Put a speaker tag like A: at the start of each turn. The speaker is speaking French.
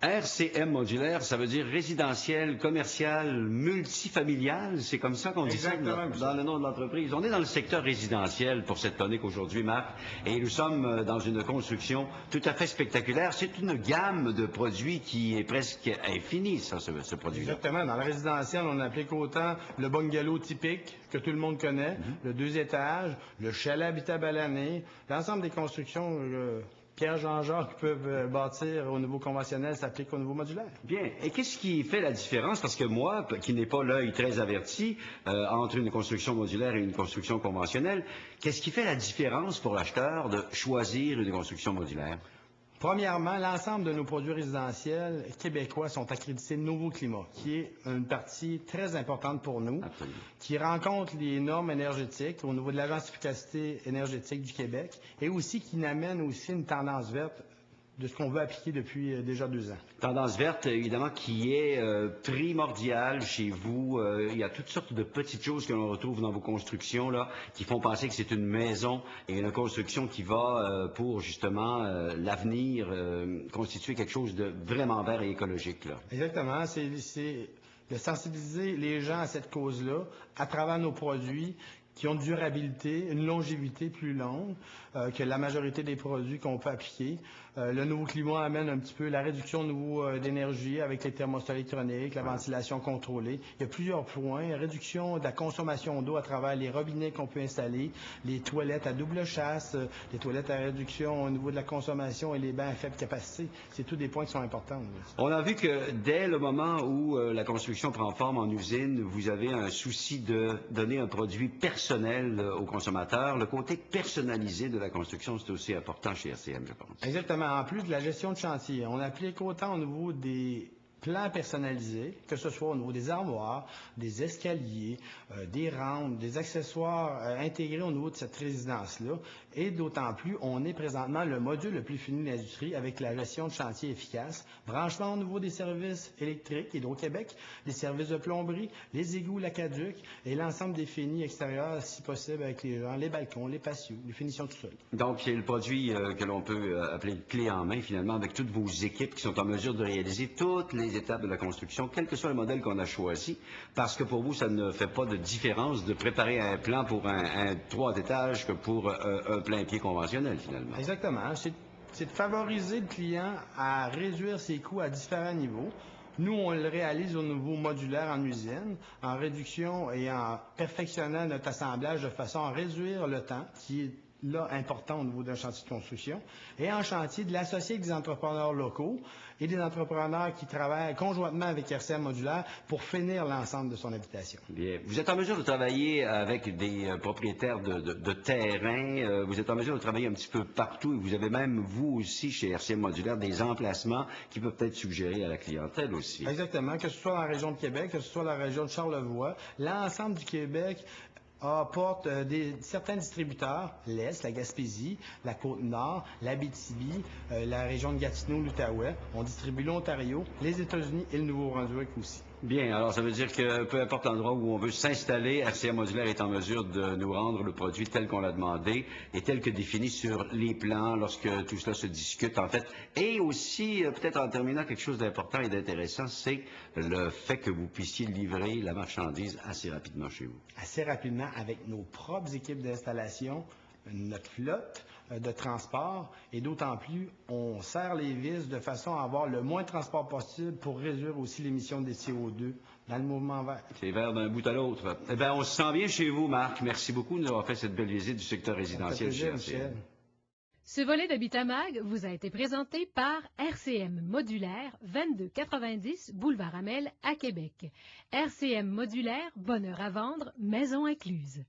A: RCM modulaire, ça veut dire résidentiel, commercial, multifamilial. C'est comme ça qu'on dit ça dans le nom de l'entreprise. On est dans le secteur résidentiel pour cette tonique aujourd'hui, Marc, et nous sommes dans une construction tout à fait spectaculaire. C'est une gamme de produits qui est presque infinie, ça, ce produit-là.
B: Exactement. Dans le résidentiel, on applique autant le bungalow typique que tout le monde connaît, le 2 étages, le chalet habitable à l'année, l'ensemble des constructions Pierre Jean-Jacques peuvent bâtir au niveau conventionnel s'applique au niveau modulaire.
A: Bien. Et qu'est-ce qui fait la différence? Parce que moi, qui n'ai pas l'œil très averti entre une construction modulaire et une construction conventionnelle, qu'est-ce qui fait la différence pour l'acheteur de choisir une construction modulaire?
B: Premièrement, l'ensemble de nos produits résidentiels québécois sont accrédités Nouveau Climat, qui est une partie très importante pour nous, qui rencontre les normes énergétiques au niveau de l'Agence d'efficacité énergétique du Québec et aussi qui amène aussi une tendance verte de ce qu'on veut appliquer depuis déjà 2 ans.
A: Tendance verte, évidemment, qui est primordiale chez vous. Il y a toutes sortes de petites choses que l'on retrouve dans vos constructions, là, qui font penser que c'est une maison et une construction qui va, pour justement l'avenir, constituer quelque chose de vraiment vert et écologique, là.
B: Exactement. C'est de sensibiliser les gens à cette cause-là à travers nos produits qui ont une durabilité, une longévité plus longue que la majorité des produits qu'on peut appliquer. Le nouveau climat amène un petit peu la réduction au niveau d'énergie avec les thermostats électroniques, la ventilation contrôlée. Il y a plusieurs points. Réduction de la consommation d'eau à travers les robinets qu'on peut installer, les toilettes à double chasse, les toilettes à réduction au niveau de la consommation et les bains à faible capacité. C'est tous des points qui sont importants.
A: On a vu que dès le moment où la construction prend forme en usine, vous avez un souci de donner un produit personnel aux consommateurs. Le côté personnalisé de la construction, c'est aussi important chez RCM, je pense.
B: Exactement. En plus de la gestion de chantier, on applique autant au niveau des plans personnalisés, que ce soit au niveau des armoires, des escaliers, des rampes, des accessoires intégrés au niveau de cette résidence-là. Et d'autant plus, on est présentement le module le plus fini de l'industrie avec la gestion de chantier efficace, branchement au niveau des services électriques, Hydro-Québec, les services de plomberie, les égouts, l'aqueduc et l'ensemble des finis extérieurs, si possible, avec les gens, les balcons, les patios, les finitions tout seul.
A: Donc, c'est le produit que l'on peut appeler clé en main, finalement, avec toutes vos équipes qui sont en mesure de réaliser toutes les étapes de la construction, quel que soit le modèle qu'on a choisi, parce que pour vous, ça ne fait pas de différence de préparer un plan pour un 3 étages que pour un plein pied conventionnel, finalement.
B: Exactement. C'est de favoriser le client à réduire ses coûts à différents niveaux. Nous, on le réalise au niveau modulaire en usine, en réduction et en perfectionnant notre assemblage de façon à réduire le temps, qui est là important au niveau d'un chantier de construction, et en chantier de l'associer avec des entrepreneurs locaux et des entrepreneurs qui travaillent conjointement avec RCM Modulaire pour finir l'ensemble de son habitation.
A: Bien. Vous êtes en mesure de travailler avec des propriétaires de terrain, vous êtes en mesure de travailler un petit peu partout et vous avez même, vous aussi, chez RCM Modulaire, des emplacements qui peuvent être suggérés à la clientèle aussi.
B: Exactement, que ce soit dans la région de Québec, que ce soit dans la région de Charlevoix, l'ensemble du Québec apporte certains distributeurs, l'Est, la Gaspésie, la Côte-Nord, l'Abitibi, la région de Gatineau, l'Outaouais. On distribue l'Ontario, les États-Unis et le Nouveau-Brunswick aussi.
A: Bien, alors ça veut dire que peu importe l'endroit où on veut s'installer, RCM Modulaire est en mesure de nous rendre le produit tel qu'on l'a demandé et tel que défini sur les plans lorsque tout cela se discute en fait. Et aussi, peut-être en terminant, quelque chose d'important et d'intéressant, c'est le fait que vous puissiez livrer la marchandise assez rapidement chez vous.
B: Assez rapidement avec nos propres équipes d'installation, notre flotte de transport et d'autant plus, on serre les vis de façon à avoir le moins de transport possible pour réduire aussi l'émission des CO2 dans le mouvement vert.
A: C'est vert d'un bout à l'autre. Eh bien, on se sent bien chez vous, Marc. Merci beaucoup de nous avoir fait cette belle visite du secteur résidentiel chez RCM.
C: Ce volet d'Habitat-Mag vous a été présenté par RCM Modulaire, 2290 Boulevard Amel à Québec. RCM Modulaire, bonheur à vendre, maison incluse.